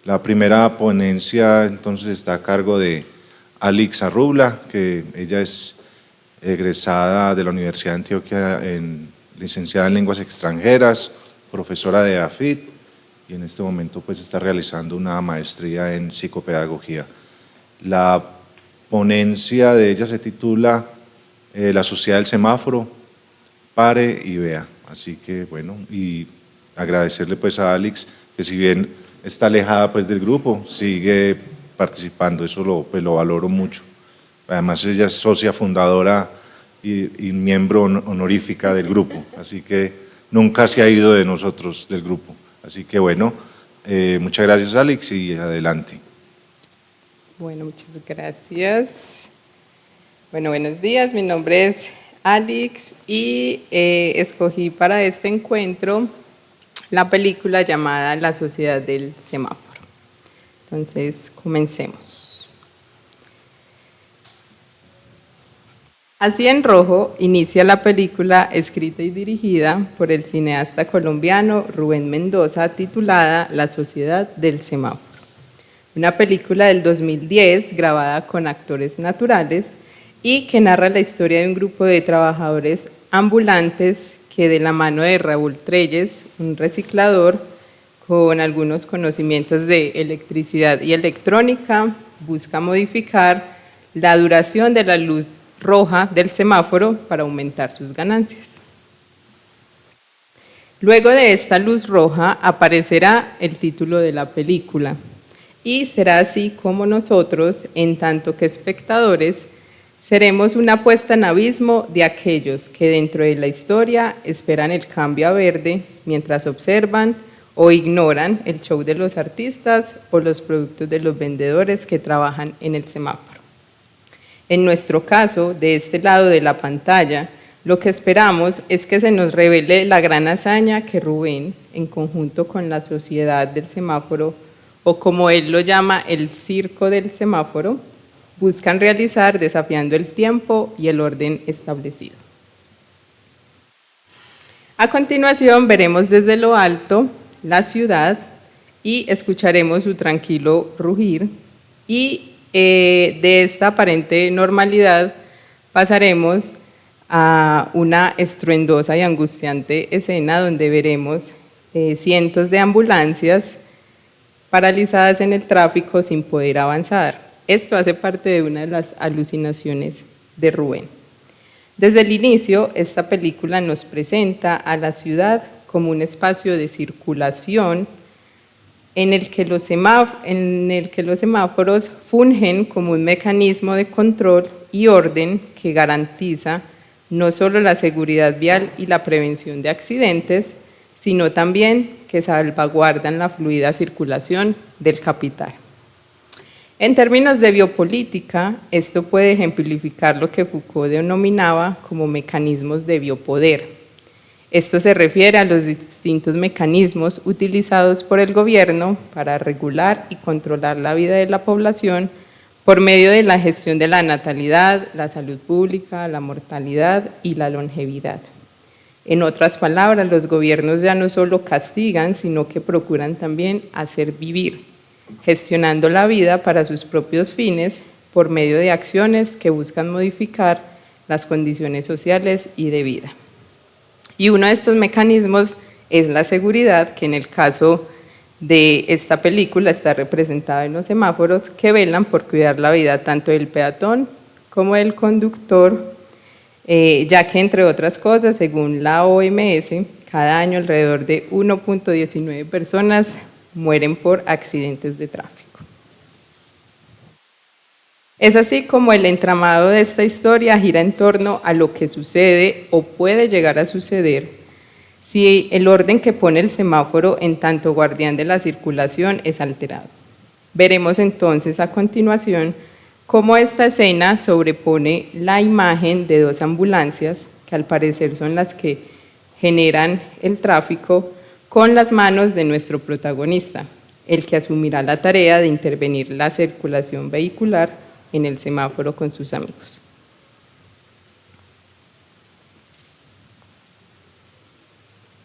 La primera ponencia entonces está a cargo de Alix Arrubla, que ella es egresada de la Universidad de Antioquia, licenciada en Lenguas Extranjeras, profesora de AFIT, y en este momento pues está realizando una maestría en psicopedagogía. La ponencia de ella se titula La sociedad del semáforo, pare y vea. Así que bueno, y agradecerle pues a Alix, que si bien está alejada pues del grupo, sigue participando, eso lo valoro mucho. Además ella es socia fundadora y miembro honorífica del grupo, así que nunca se ha ido de nosotros, del grupo. Así que bueno, muchas gracias Alex y adelante. Bueno, muchas gracias. Bueno, buenos días, mi nombre es Alex y escogí para este encuentro la película llamada La sociedad del semáforo. Entonces, comencemos. Así en rojo inicia la película escrita y dirigida por el cineasta colombiano Rubén Mendoza titulada La sociedad del semáforo. Una película del 2010 grabada con actores naturales y que narra la historia de un grupo de trabajadores ambulantes que de la mano de Raúl Trelles, un reciclador con algunos conocimientos de electricidad y electrónica, busca modificar la duración de la luz roja del semáforo para aumentar sus ganancias. Luego de esta luz roja aparecerá el título de la película y será así como nosotros, en tanto que espectadores, seremos una puesta en abismo de aquellos que dentro de la historia esperan el cambio a verde mientras observan o ignoran el show de los artistas o los productos de los vendedores que trabajan en el semáforo. En nuestro caso, de este lado de la pantalla, lo que esperamos es que se nos revele la gran hazaña que Rubén, en conjunto con la sociedad del semáforo, o como él lo llama, el circo del semáforo, buscan realizar desafiando el tiempo y el orden establecido. A continuación veremos desde lo alto la ciudad y escucharemos su tranquilo rugir y de esta aparente normalidad pasaremos a una estruendosa y angustiante escena donde veremos cientos de ambulancias paralizadas en el tráfico sin poder avanzar. Esto hace parte de una de las alucinaciones de Rubén. Desde el inicio, esta película nos presenta a la ciudad como un espacio de circulación en el que los semáforos fungen como un mecanismo de control y orden que garantiza no solo la seguridad vial y la prevención de accidentes, sino también que salvaguardan la fluida circulación del capital. En términos de biopolítica, esto puede ejemplificar lo que Foucault denominaba como mecanismos de biopoder. Esto se refiere a los distintos mecanismos utilizados por el gobierno para regular y controlar la vida de la población por medio de la gestión de la natalidad, la salud pública, la mortalidad y la longevidad. En otras palabras, los gobiernos ya no solo castigan, sino que procuran también hacer vivir, gestionando la vida para sus propios fines por medio de acciones que buscan modificar las condiciones sociales y de vida. Y uno de estos mecanismos es la seguridad, que en el caso de esta película está representada en los semáforos que velan por cuidar la vida tanto del peatón como del conductor, ya que entre otras cosas, según la OMS, cada año alrededor de 1.19 personas mueren por accidentes de tráfico. Es así como el entramado de esta historia gira en torno a lo que sucede o puede llegar a suceder si el orden que pone el semáforo en tanto guardián de la circulación es alterado. Veremos entonces a continuación cómo esta escena sobrepone la imagen de dos ambulancias, que al parecer son las que generan el tráfico, con las manos de nuestro protagonista, el que asumirá la tarea de intervenir la circulación vehicular en el semáforo con sus amigos.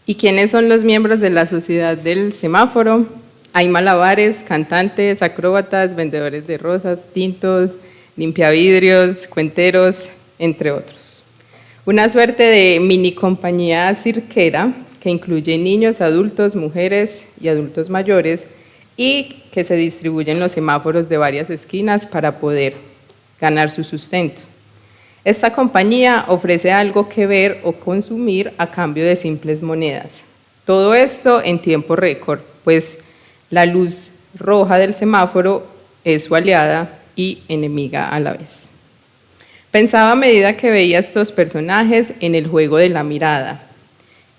¿Y quiénes son los miembros de la sociedad del semáforo? Hay malabares, cantantes, acróbatas, vendedores de rosas, tintos, limpiavidrios, cuenteros, entre otros. Una suerte de mini compañía cirquera que incluye niños, adultos, mujeres y adultos mayores y que se distribuyen los semáforos de varias esquinas para poder ganar su sustento. Esta compañía ofrece algo que ver o consumir a cambio de simples monedas. Todo esto en tiempo récord, pues la luz roja del semáforo es su aliada y enemiga a la vez. Pensaba a medida que veía estos personajes en el juego de la mirada.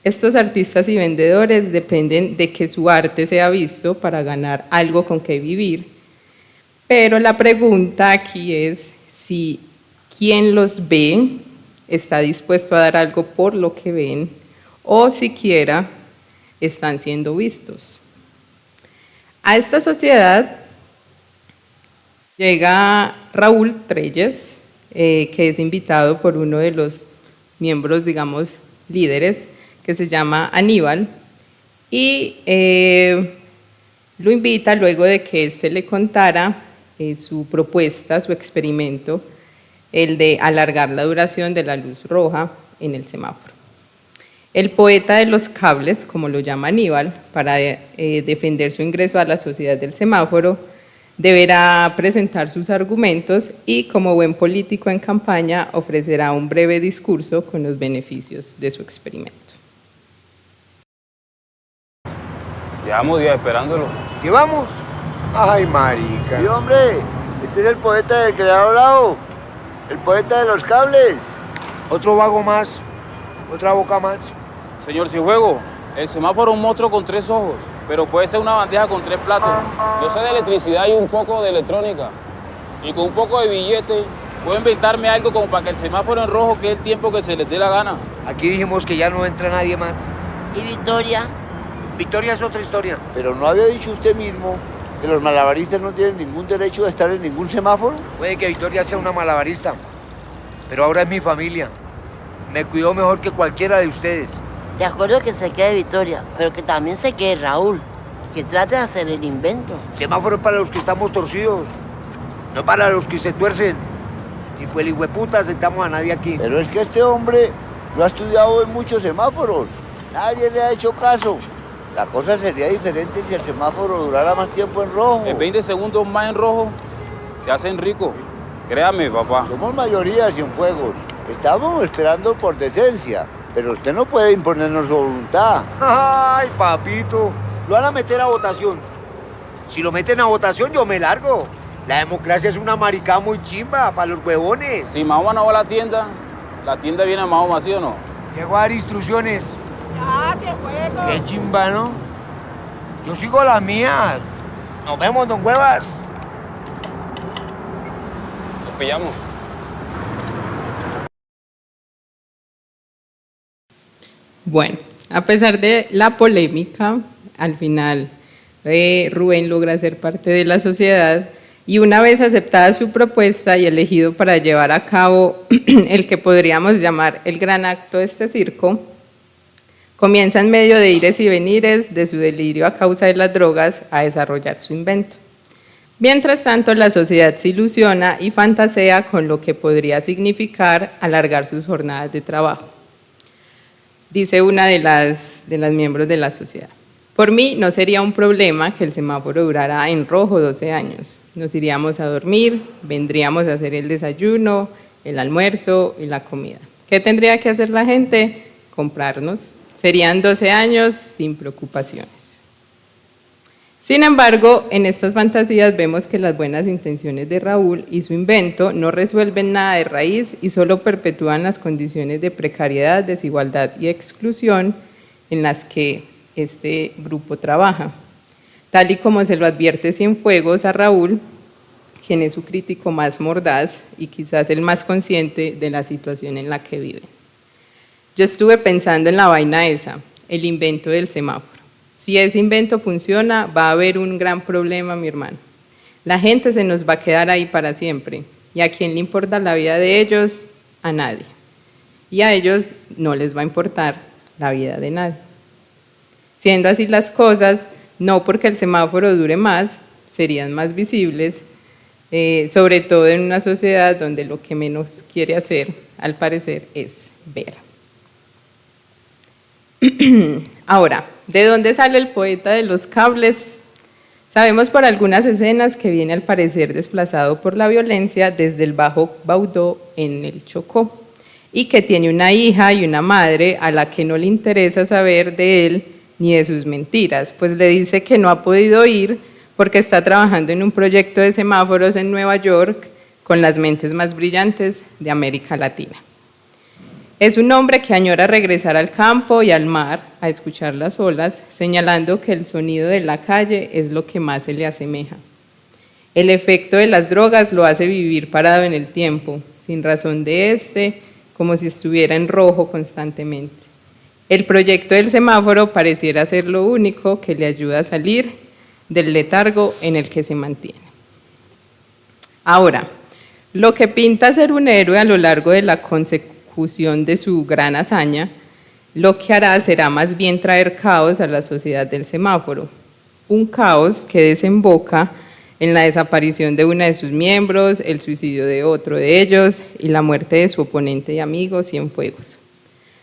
Estos artistas y vendedores dependen de que su arte sea visto para ganar algo con que vivir, pero la pregunta aquí es si quien los ve está dispuesto a dar algo por lo que ven o siquiera están siendo vistos. A esta sociedad llega Raúl Trelles, que es invitado por uno de los miembros, digamos, líderes, que se llama Aníbal, y lo invita luego de que éste le contara su propuesta, su experimento, el de alargar la duración de la luz roja en el semáforo. El poeta de los cables, como lo llama Aníbal, para defender su ingreso a la sociedad del semáforo, deberá presentar sus argumentos y, como buen político en campaña, ofrecerá un breve discurso con los beneficios de su experimento. Llevamos días esperándolo. ¿Qué vamos? Ay, marica. Sí, hombre, este es el poeta del que le ha hablado, el poeta de los cables. Otro vago más, otra boca más. Señor Cijuego, el semáforo es un monstruo con 3 ojos, pero puede ser una bandeja con 3 platos. Yo sé de electricidad y un poco de electrónica. Y con un poco de billete, puedo inventarme algo como para que el semáforo en rojo quede el tiempo que se les dé la gana. Aquí dijimos que ya no entra nadie más. ¿Y Victoria? Victoria es otra historia. Pero ¿no había dicho usted mismo que los malabaristas no tienen ningún derecho a estar en ningún semáforo? Puede que Victoria sea una malabarista, pero ahora es mi familia. Me cuidó mejor que cualquiera de ustedes. De acuerdo que se quede Victoria, pero que también se quede Raúl, que trate de hacer el invento. Semáforo es para los que estamos torcidos, no para los que se tuercen. Y pues el hijueputa aceptamos a nadie aquí. Pero es que este hombre lo ha estudiado en muchos semáforos. Nadie le ha hecho caso. La cosa sería diferente si el semáforo durara más tiempo en rojo. En 20 segundos más en rojo, se hacen ricos. Créame, papá. Somos mayoría sin fuegos. Estamos esperando por decencia. Pero usted no puede imponernos su voluntad. Ay, papito, lo van a meter a votación. Si lo meten a votación, yo me largo. La democracia es una maricada muy chimba para los huevones. Si Mahoma no va a la tienda viene a Mahoma, ¿sí o no? Llego a dar instrucciones. Ya, se juega. Qué chimba, ¿no? Yo sigo las mías. Nos vemos, don Huevas. Nos pillamos. Bueno, a pesar de la polémica, al final Rubén logra ser parte de la sociedad y una vez aceptada su propuesta y elegido para llevar a cabo el que podríamos llamar el gran acto de este circo, comienza en medio de ires y venires de su delirio a causa de las drogas a desarrollar su invento. Mientras tanto, la sociedad se ilusiona y fantasea con lo que podría significar alargar sus jornadas de trabajo. Dice una de las miembros de la sociedad: por mí no sería un problema que el semáforo durara en rojo 12 años. Nos iríamos a dormir, vendríamos a hacer el desayuno, el almuerzo y la comida. ¿Qué tendría que hacer la gente? Comprarnos. Serían 12 años sin preocupaciones. Sin embargo, en estas fantasías vemos que las buenas intenciones de Raúl y su invento no resuelven nada de raíz y solo perpetúan las condiciones de precariedad, desigualdad y exclusión en las que este grupo trabaja. Tal y como se lo advierte Cienfuegos a Raúl, quien es su crítico más mordaz y quizás el más consciente de la situación en la que viven. Yo estuve pensando en la vaina esa, el invento del semáforo. Si ese invento funciona, va a haber un gran problema, mi hermano. La gente se nos va a quedar ahí para siempre. ¿Y a quién le importa la vida de ellos? A nadie. Y a ellos no les va a importar la vida de nadie. Siendo así las cosas, no porque el semáforo dure más, serían más visibles, sobre todo en una sociedad donde lo que menos quiere hacer, al parecer, es ver. Ahora, ¿de dónde sale el poeta de los cables? Sabemos por algunas escenas que viene al parecer desplazado por la violencia desde el Bajo Baudó en el Chocó y que tiene una hija y una madre a la que no le interesa saber de él ni de sus mentiras, pues le dice que no ha podido ir porque está trabajando en un proyecto de semáforos en Nueva York con las mentes más brillantes de América Latina. Es un hombre que añora regresar al campo y al mar a escuchar las olas, señalando que el sonido de la calle es lo que más se le asemeja. El efecto de las drogas lo hace vivir parado en el tiempo, sin razón de como si estuviera en rojo constantemente. El proyecto del semáforo pareciera ser lo único que le ayuda a salir del letargo en el que se mantiene. Ahora, lo que pinta ser un héroe a lo largo de la consecución de su gran hazaña, lo que hará será más bien traer caos a la sociedad del semáforo, un caos que desemboca en la desaparición de uno de sus miembros, el suicidio de otro de ellos y la muerte de su oponente y amigo Cienfuegos.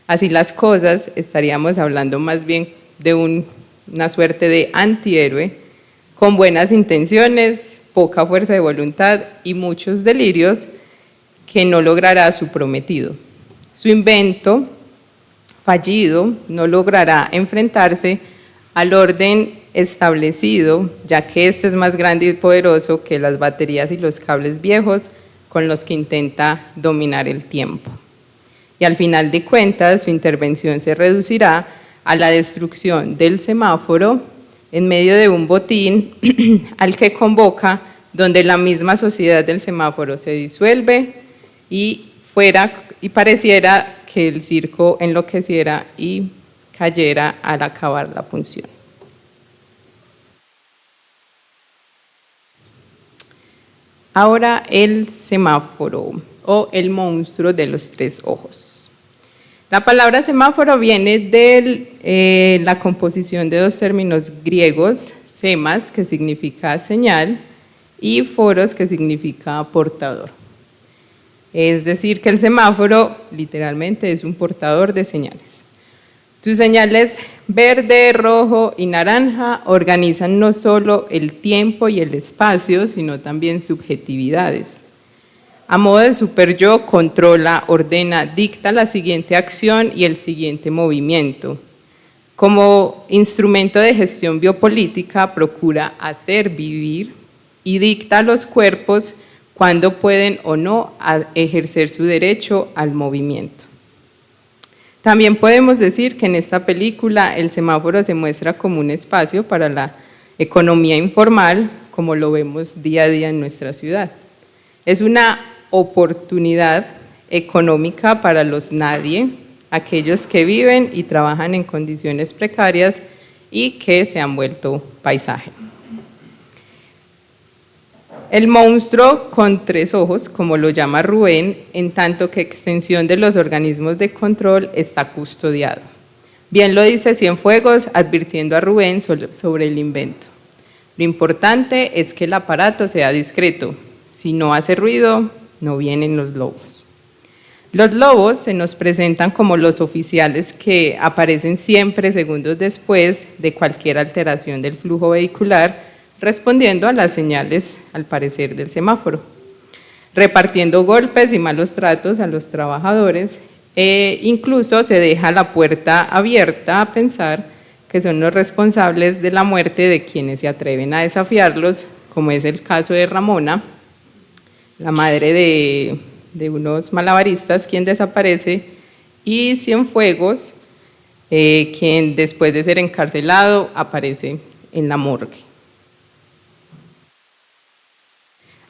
Así las cosas, estaríamos hablando más bien de una suerte de antihéroe con buenas intenciones, poca fuerza de voluntad y muchos delirios que no logrará su prometido. Su invento fallido no logrará enfrentarse al orden establecido, ya que este es más grande y poderoso que las baterías y los cables viejos con los que intenta dominar el tiempo. Y al final de cuentas, su intervención se reducirá a la destrucción del semáforo en medio de un botín al que convoca, donde la misma sociedad del semáforo se disuelve y pareciera que el circo enloqueciera y cayera al acabar la función. Ahora el semáforo o el monstruo de los tres ojos. La palabra semáforo viene de la composición de dos términos griegos, semas, que significa señal, y foros, que significa portador. Es decir, que el semáforo literalmente es un portador de señales. Sus señales verde, rojo y naranja organizan no solo el tiempo y el espacio, sino también subjetividades. A modo de superyo, controla, ordena, dicta la siguiente acción y el siguiente movimiento. Como instrumento de gestión biopolítica, procura hacer vivir y dicta a los cuerpos cuándo pueden o no ejercer su derecho al movimiento. También podemos decir que en esta película el semáforo se muestra como un espacio para la economía informal, como lo vemos día a día en nuestra ciudad. Es una oportunidad económica para los nadie, aquellos que viven y trabajan en condiciones precarias y que se han vuelto paisaje. El monstruo con tres ojos, como lo llama Rubén, en tanto que extensión de los organismos de control, está custodiado. Bien lo dice Cienfuegos, advirtiendo a Rubén sobre el invento. Lo importante es que el aparato sea discreto. Si no hace ruido, no vienen los lobos. Los lobos se nos presentan como los oficiales que aparecen siempre segundos después de cualquier alteración del flujo vehicular, respondiendo a las señales, al parecer, del semáforo, repartiendo golpes y malos tratos a los trabajadores, incluso se deja la puerta abierta a pensar que son los responsables de la muerte de quienes se atreven a desafiarlos, como es el caso de Ramona, la madre de unos malabaristas, quien desaparece, y Cienfuegos, quien después de ser encarcelado aparece en la morgue.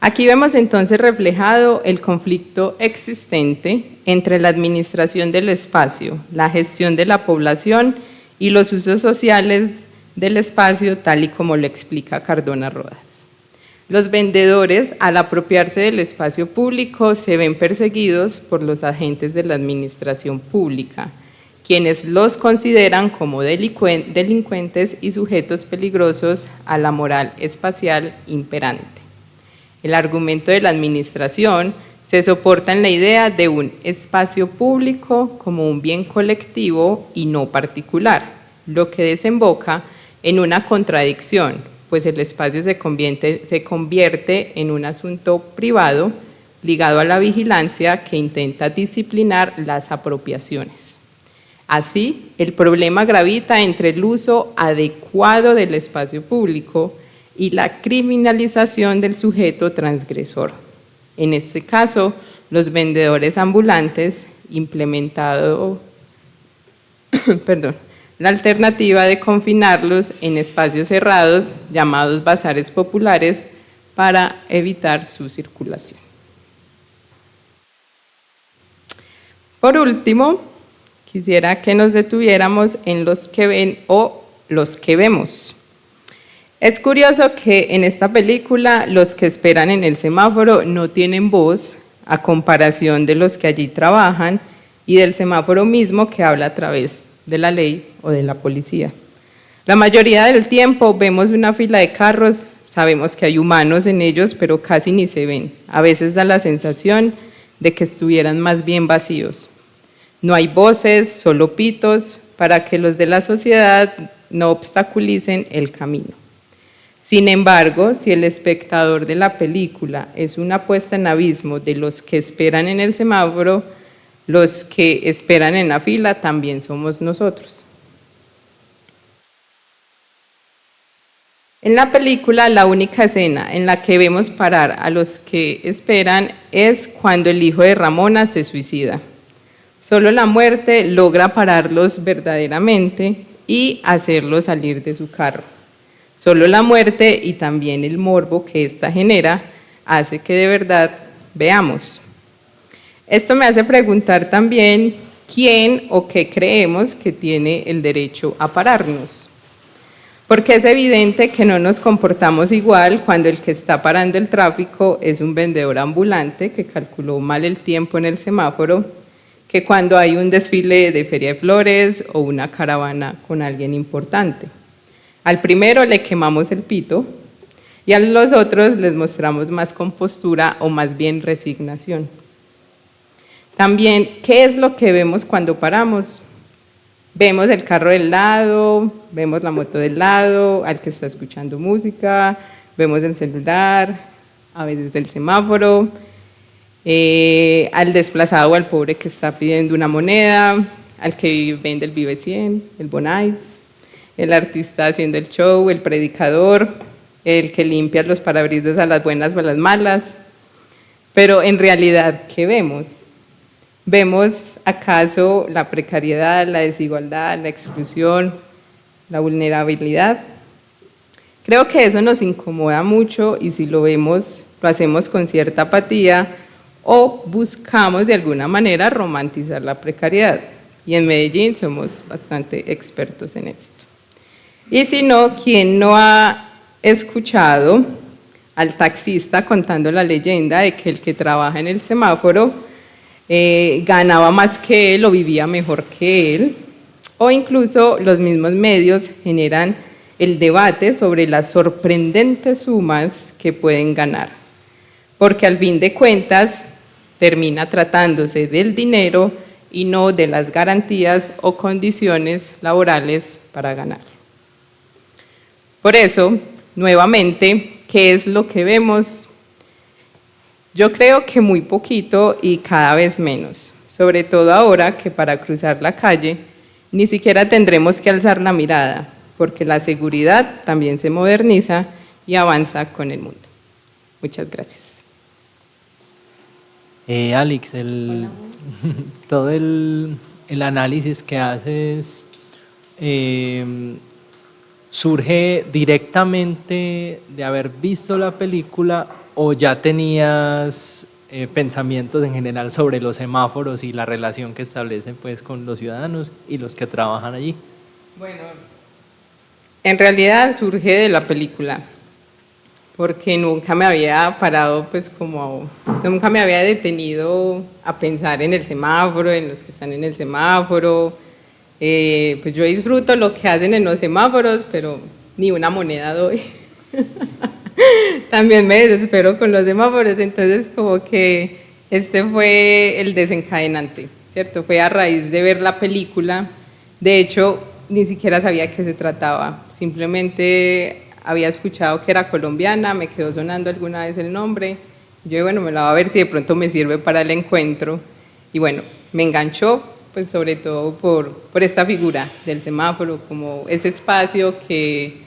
Aquí vemos entonces reflejado el conflicto existente entre la administración del espacio, la gestión de la población y los usos sociales del espacio, tal y como lo explica Cardona Rodas. Los vendedores, al apropiarse del espacio público, se ven perseguidos por los agentes de la administración pública, quienes los consideran como delincuentes y sujetos peligrosos a la moral espacial imperante. El argumento de la administración se soporta en la idea de un espacio público como un bien colectivo y no particular, lo que desemboca en una contradicción, pues el espacio se convierte en un asunto privado ligado a la vigilancia que intenta disciplinar las apropiaciones. Así, el problema gravita entre el uso adecuado del espacio público y la criminalización del sujeto transgresor. En este caso, los vendedores ambulantes, implementado la alternativa de confinarlos en espacios cerrados llamados bazares populares para evitar su circulación. Por último, quisiera que nos detuviéramos en los que ven o los que vemos. Es curioso que en esta película los que esperan en el semáforo no tienen voz a comparación de los que allí trabajan y del semáforo mismo que habla a través de la ley o de la policía. La mayoría del tiempo vemos una fila de carros, sabemos que hay humanos en ellos, pero casi ni se ven. A veces da la sensación de que estuvieran más bien vacíos. No hay voces, solo pitos, para que los de la sociedad no obstaculicen el camino. Sin embargo, si el espectador de la película es una puesta en abismo de los que esperan en el semáforo, los que esperan en la fila también somos nosotros. En la película, la única escena en la que vemos parar a los que esperan es cuando el hijo de Ramona se suicida. Solo la muerte logra pararlos verdaderamente y hacerlos salir de su carro. Solo la muerte y también el morbo que ésta genera hace que de verdad veamos. Esto me hace preguntar también quién o qué creemos que tiene el derecho a pararnos. Porque es evidente que no nos comportamos igual cuando el que está parando el tráfico es un vendedor ambulante que calculó mal el tiempo en el semáforo, que cuando hay un desfile de feria de flores o una caravana con alguien importante. Al primero le quemamos el pito y a los otros les mostramos más compostura o más bien resignación. También, ¿qué es lo que vemos cuando paramos? Vemos el carro del lado, vemos la moto del lado, al que está escuchando música, vemos el celular, a veces el semáforo, al desplazado o al pobre que está pidiendo una moneda, al que vende el Vive 100, el Bonais, el artista haciendo el show, el predicador, el que limpia los parabrisas a las buenas o a las malas. Pero en realidad, ¿qué vemos? ¿Vemos acaso la precariedad, la desigualdad, la exclusión, la vulnerabilidad? Creo que eso nos incomoda mucho y si lo vemos, lo hacemos con cierta apatía o buscamos de alguna manera romantizar la precariedad. Y en Medellín somos bastante expertos en esto. Y si no, ¿quién no ha escuchado al taxista contando la leyenda de que el que trabaja en el semáforo ganaba más que él o vivía mejor que él? O incluso los mismos medios generan el debate sobre las sorprendentes sumas que pueden ganar, porque al fin de cuentas termina tratándose del dinero y no de las garantías o condiciones laborales para ganar. Por eso, nuevamente, ¿qué es lo que vemos? Yo creo que muy poquito y cada vez menos, sobre todo ahora que para cruzar la calle ni siquiera tendremos que alzar la mirada, porque la seguridad también se moderniza y avanza con el mundo. Muchas gracias. Alex, todo el análisis que haces surge directamente de haber visto la película o ya tenías pensamientos en general sobre los semáforos y la relación que establecen pues con los ciudadanos y los que trabajan allí. Bueno, en realidad surge de la película, porque nunca me había parado, pues nunca me había detenido a pensar en el semáforo, en los que están en el semáforo, Pues yo disfruto lo que hacen en los semáforos, pero ni una moneda doy. También me desespero con los semáforos, entonces como que este fue el desencadenante, ¿cierto? Fue a raíz de ver la película. De hecho, ni siquiera sabía de qué se trataba, simplemente había escuchado que era colombiana, me quedó sonando alguna vez el nombre. Yo, bueno, me la voy a ver si de pronto me sirve para el encuentro. Y bueno, me enganchó, pues sobre todo por esta figura del semáforo, como ese espacio que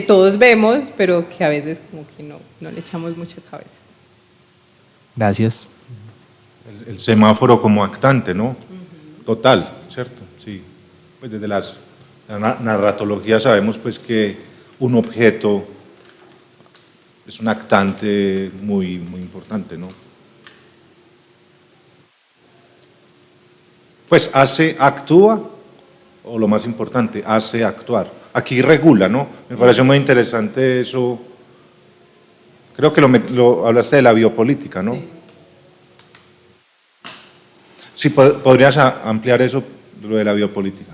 todos vemos, pero que a veces como que no le echamos mucha cabeza. Gracias. El semáforo como actante, ¿no? Total, ¿cierto? Sí. Pues desde la narratología sabemos pues que un objeto es un actante muy, muy importante, ¿no? Pues actúa, o lo más importante, hace actuar. Aquí regula, ¿no? Me pareció muy interesante eso. Creo que lo hablaste de la biopolítica, ¿no? Sí, ¿podrías ampliar eso, lo de la biopolítica?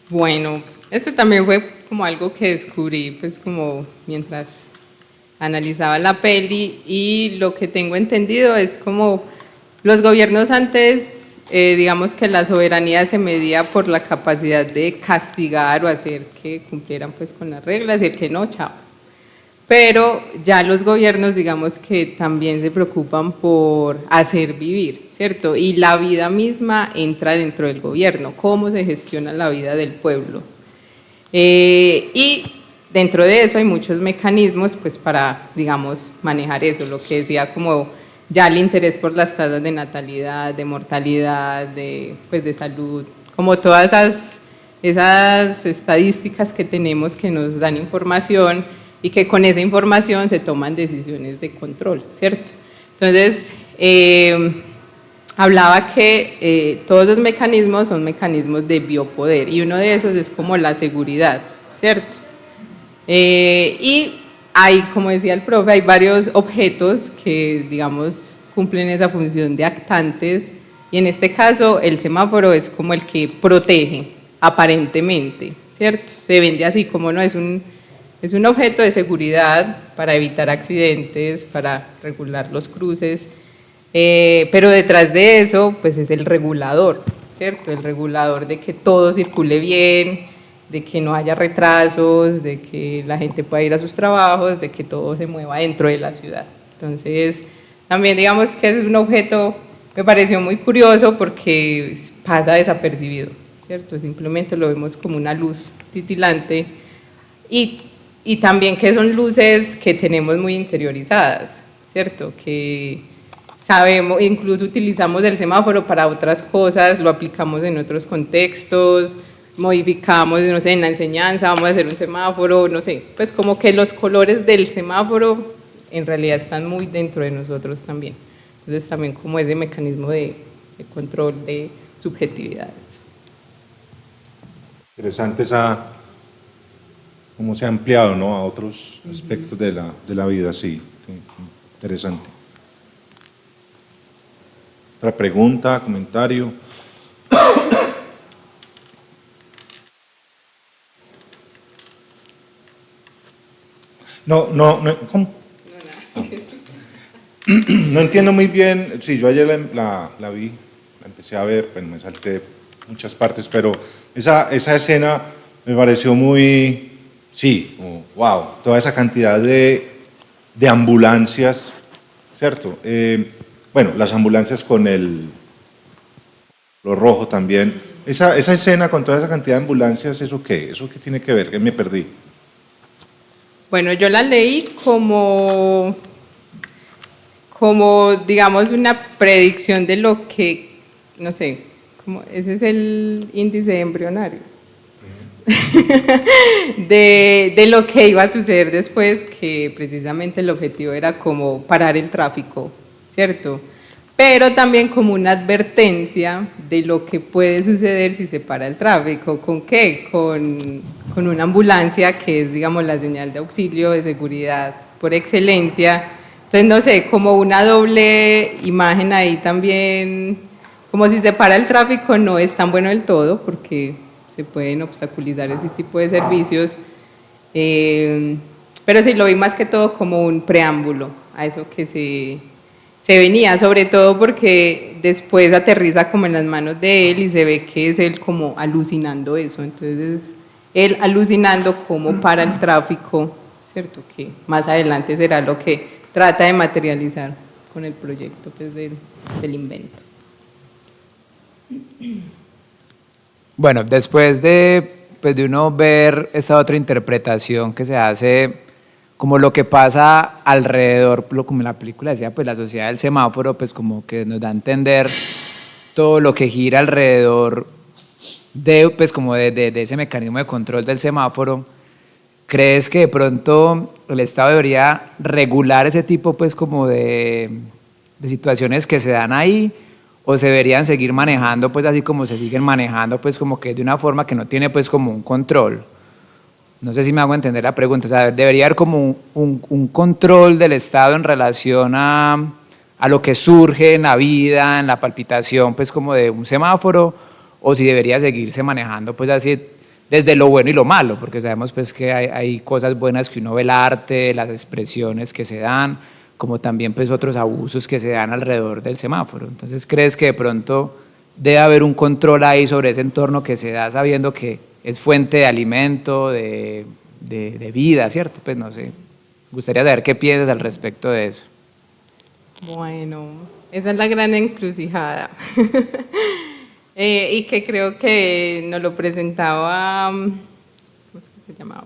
Bueno, esto también fue como algo que descubrí, pues como mientras analizaba la peli, y lo que tengo entendido es como los gobiernos antes, digamos que la soberanía se medía por la capacidad de castigar o hacer que cumplieran pues con las reglas, y el que no, chao. Pero ya los gobiernos, digamos que también se preocupan por hacer vivir, ¿cierto? Y la vida misma entra dentro del gobierno, cómo se gestiona la vida del pueblo. Y dentro de eso hay muchos mecanismos pues para, digamos, manejar eso, lo que decía como ya el interés por las tasas de natalidad, de mortalidad, de salud, como todas esas estadísticas que tenemos que nos dan información, y que con esa información se toman decisiones de control, ¿cierto? Entonces, hablaba que todos esos mecanismos son mecanismos de biopoder, y uno de esos es como la seguridad, ¿cierto? Y hay, como decía el profe, hay varios objetos que, digamos, cumplen esa función de actantes, y en este caso el semáforo es como el que protege, aparentemente, ¿cierto? Se vende así, como no es un objeto de seguridad para evitar accidentes, para regular los cruces, pero detrás de eso pues es el regulador, ¿cierto? El regulador de que todo circule bien, de que no haya retrasos, de que la gente pueda ir a sus trabajos, de que todo se mueva dentro de la ciudad. Entonces, también digamos que es un objeto, me pareció muy curioso porque pasa desapercibido, ¿cierto? Simplemente lo vemos como una luz titilante, y también que son luces que tenemos muy interiorizadas, ¿cierto? Que sabemos, incluso utilizamos el semáforo para otras cosas, lo aplicamos en otros contextos, modificamos, no sé, en la enseñanza, vamos a hacer un semáforo, no sé, pues como que los colores del semáforo en realidad están muy dentro de nosotros también. Entonces también como ese mecanismo de control de subjetividades. Interesante cómo se ha ampliado, ¿no?, a otros aspectos de la vida, sí, interesante. Otra pregunta, comentario. No, ¿cómo? No entiendo muy bien, sí, yo ayer la vi, la empecé a ver, bueno, me salté muchas partes, pero esa escena me pareció muy, sí, wow, toda esa cantidad de ambulancias, ¿cierto? Bueno, las ambulancias con lo rojo también. Esa escena con toda esa cantidad de ambulancias, ¿eso qué? ¿Eso qué tiene que ver? ¿Qué me perdí? Bueno, yo la leí como digamos una predicción de lo que, no sé, ese es el índice embrionario, de lo que iba a suceder después, que precisamente el objetivo era como parar el tráfico, ¿cierto? Pero también como una advertencia de lo que puede suceder si se para el tráfico. ¿Con qué? Con una ambulancia, que es, digamos, la señal de auxilio, de seguridad por excelencia. Entonces, no sé, como una doble imagen ahí también, como si se para el tráfico no es tan bueno del todo, porque se pueden obstaculizar ese tipo de servicios, pero sí lo vi más que todo como un preámbulo a eso que se venía, sobre todo porque después aterriza como en las manos de él y se ve que es él como alucinando eso, entonces él alucinando como para el tráfico, ¿cierto? Que más adelante será lo que trata de materializar con el proyecto pues, del invento. Bueno, después de uno ver esa otra interpretación que se hace, como lo que pasa alrededor, como en la película decía, pues la sociedad del semáforo, pues como que nos da a entender todo lo que gira alrededor de, pues como de ese mecanismo de control del semáforo. ¿Crees que de pronto el Estado debería regular ese tipo pues como de situaciones que se dan ahí, o se deberían seguir manejando pues así como se siguen manejando pues como que de una forma que no tiene pues como un control? No sé si me hago entender la pregunta, o sea, debería haber como un control del Estado en relación a lo que surge en la vida, en la palpitación pues como de un semáforo, o si debería seguirse manejando pues así desde lo bueno y lo malo, porque sabemos pues que hay cosas buenas que uno ve, el arte, las expresiones que se dan, como también pues otros abusos que se dan alrededor del semáforo. Entonces, ¿crees que de pronto debe haber un control ahí sobre ese entorno que se da sabiendo que es fuente de alimento, de vida, ¿cierto? Pues no sé, me gustaría saber qué piensas al respecto de eso. Bueno, esa es la gran encrucijada. Y que creo que nos lo presentaba, ¿cómo es que se llamaba?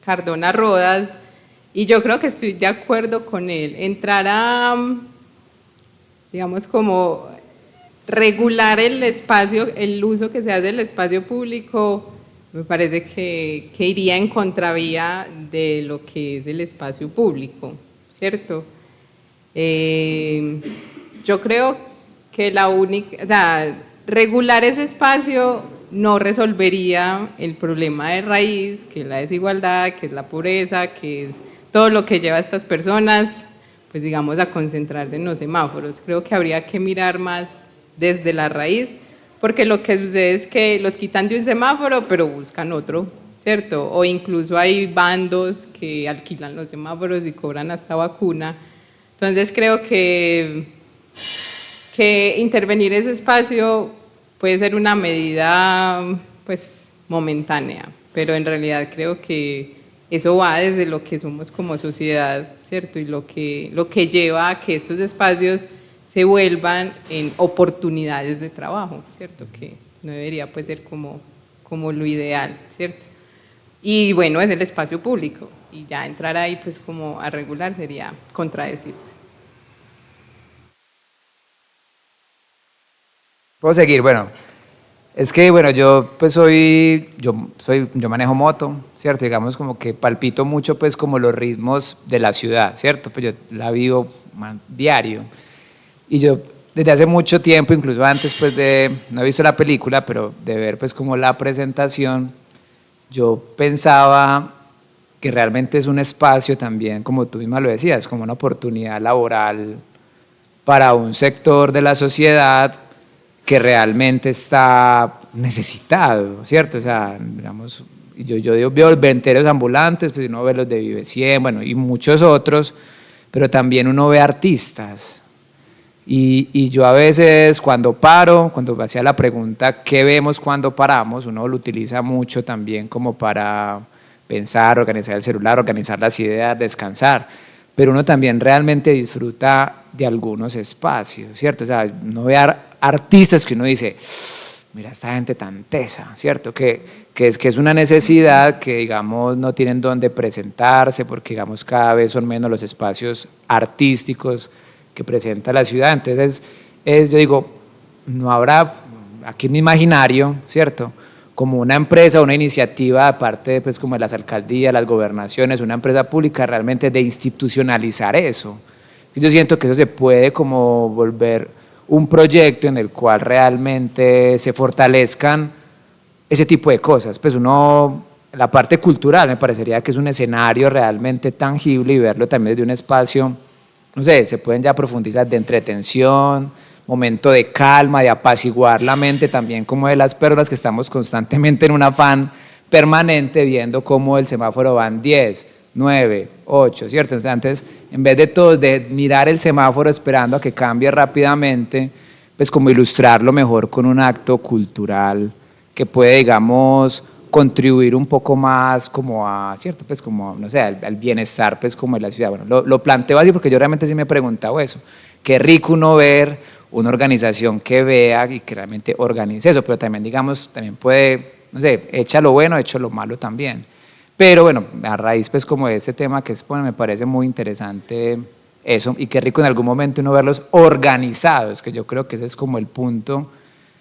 Cardona Rodas, y yo creo que estoy de acuerdo con él. Entrar a, digamos, como regular el espacio, el uso que se hace del espacio público, me parece que iría en contravía de lo que es el espacio público, ¿cierto? Yo creo que la única, o sea, regular ese espacio no resolvería el problema de raíz, que es la desigualdad, que es la pobreza, que es todo lo que lleva a estas personas, pues digamos, a concentrarse en los semáforos. Creo que habría que mirar más desde la raíz, porque lo que sucede es que los quitan de un semáforo, pero buscan otro, ¿cierto? O incluso hay bandos que alquilan los semáforos y cobran hasta vacuna. Entonces creo que intervenir ese espacio puede ser una medida pues momentánea, pero en realidad creo que eso va desde lo que somos como sociedad, ¿cierto? Y lo que lleva a que estos espacios se vuelvan en oportunidades de trabajo, ¿cierto? Que no debería pues ser como lo ideal, ¿cierto? Y bueno, es el espacio público, y ya entrar ahí pues como a regular sería contradecirse. ¿Puedo seguir? Bueno, es que bueno, yo manejo moto, ¿cierto? Digamos como que palpito mucho pues como los ritmos de la ciudad, ¿cierto? Pues yo la vivo diario. Y yo desde hace mucho tiempo, incluso antes pues no he visto la película, pero de ver pues como la presentación, yo pensaba que realmente es un espacio también, como tú misma lo decías, como una oportunidad laboral para un sector de la sociedad que realmente está necesitado, ¿cierto? O sea, digamos, yo veo los venteros ambulantes, pues uno ve los de Vive 100, bueno, y muchos otros, pero también uno ve artistas. Y yo a veces cuando hacía la pregunta, ¿qué vemos cuando paramos? Uno lo utiliza mucho también como para pensar, organizar el celular, organizar las ideas, descansar, pero uno también realmente disfruta de algunos espacios, ¿cierto? O sea, uno ve artistas que uno dice, mira esta gente tan tesa, ¿cierto? Que es una necesidad que, digamos, no tienen dónde presentarse porque, digamos, cada vez son menos los espacios artísticos que presenta la ciudad. Entonces, yo digo, no habrá aquí en mi imaginario, ¿cierto?, como una empresa, una iniciativa aparte pues como de las alcaldías, las gobernaciones, una empresa pública realmente de institucionalizar eso. Yo siento que eso se puede como volver un proyecto en el cual realmente se fortalezcan ese tipo de cosas. Pues la parte cultural me parecería que es un escenario realmente tangible y verlo también desde un espacio, no sé, se pueden ya profundizar de entretención, momento de calma, de apaciguar la mente también como de las personas que estamos constantemente en un afán permanente viendo cómo el semáforo va en 10, 9, 8, ¿cierto? Entonces, antes, en vez de todos de mirar el semáforo esperando a que cambie rápidamente, pues como ilustrarlo mejor con un acto cultural que puede, digamos, contribuir un poco más como a, ¿cierto? Pues como, no sé, al bienestar pues como de la ciudad. Bueno, lo planteo así porque yo realmente sí me he preguntado eso. Qué rico uno ver una organización que vea y que realmente organice eso, pero también, digamos, también puede, no sé, echa lo bueno, echa lo malo también. Pero bueno, a raíz pues como de este tema que expone, me parece muy interesante eso, y qué rico en algún momento uno verlos organizados, que yo creo que ese es como el punto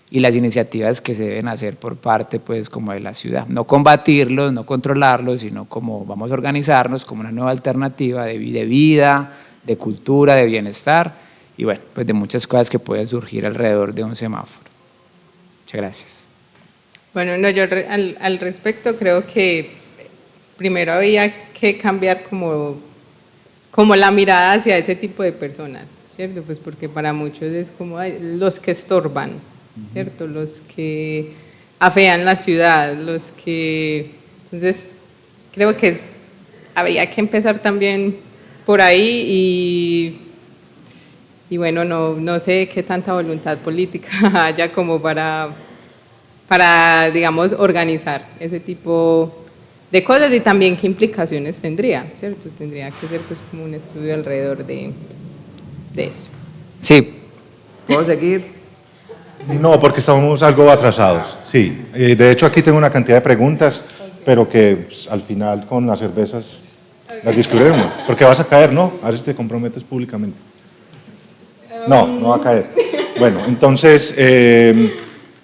y las iniciativas que se deben hacer por parte pues como de la ciudad. No combatirlos, no controlarlos, sino como vamos a organizarnos como una nueva alternativa de vida, de cultura, de bienestar y bueno, pues de muchas cosas que pueden surgir alrededor de un semáforo. Muchas gracias. Bueno, no, yo al respecto creo que primero había que cambiar como la mirada hacia ese tipo de personas, ¿cierto? Pues porque para muchos es como los que estorban, ¿cierto? Los que afean la ciudad, los que... Entonces, creo que habría que empezar también por ahí y bueno, no sé qué tanta voluntad política haya como para digamos, organizar ese tipo de cosas y también qué implicaciones tendría, ¿cierto? Tendría que ser pues como un estudio alrededor de eso. Sí, ¿puedo seguir? No, porque estamos algo atrasados, sí. De hecho, aquí tengo una cantidad de preguntas, pero que pues, al final con las cervezas las descubriremos. Porque vas a caer, ¿no? A ver si te comprometes públicamente. No va a caer. Bueno, entonces,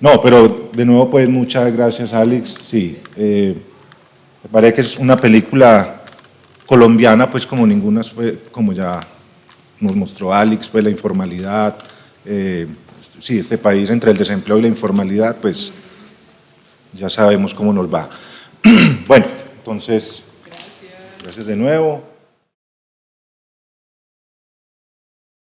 no, pero de nuevo, pues muchas gracias, Alex. Sí, me parece que es una película colombiana, pues como ninguna, como ya nos mostró Alex, pues la informalidad, sí, este país entre el desempleo y la informalidad, pues ya sabemos cómo nos va. Bueno, entonces, gracias de nuevo.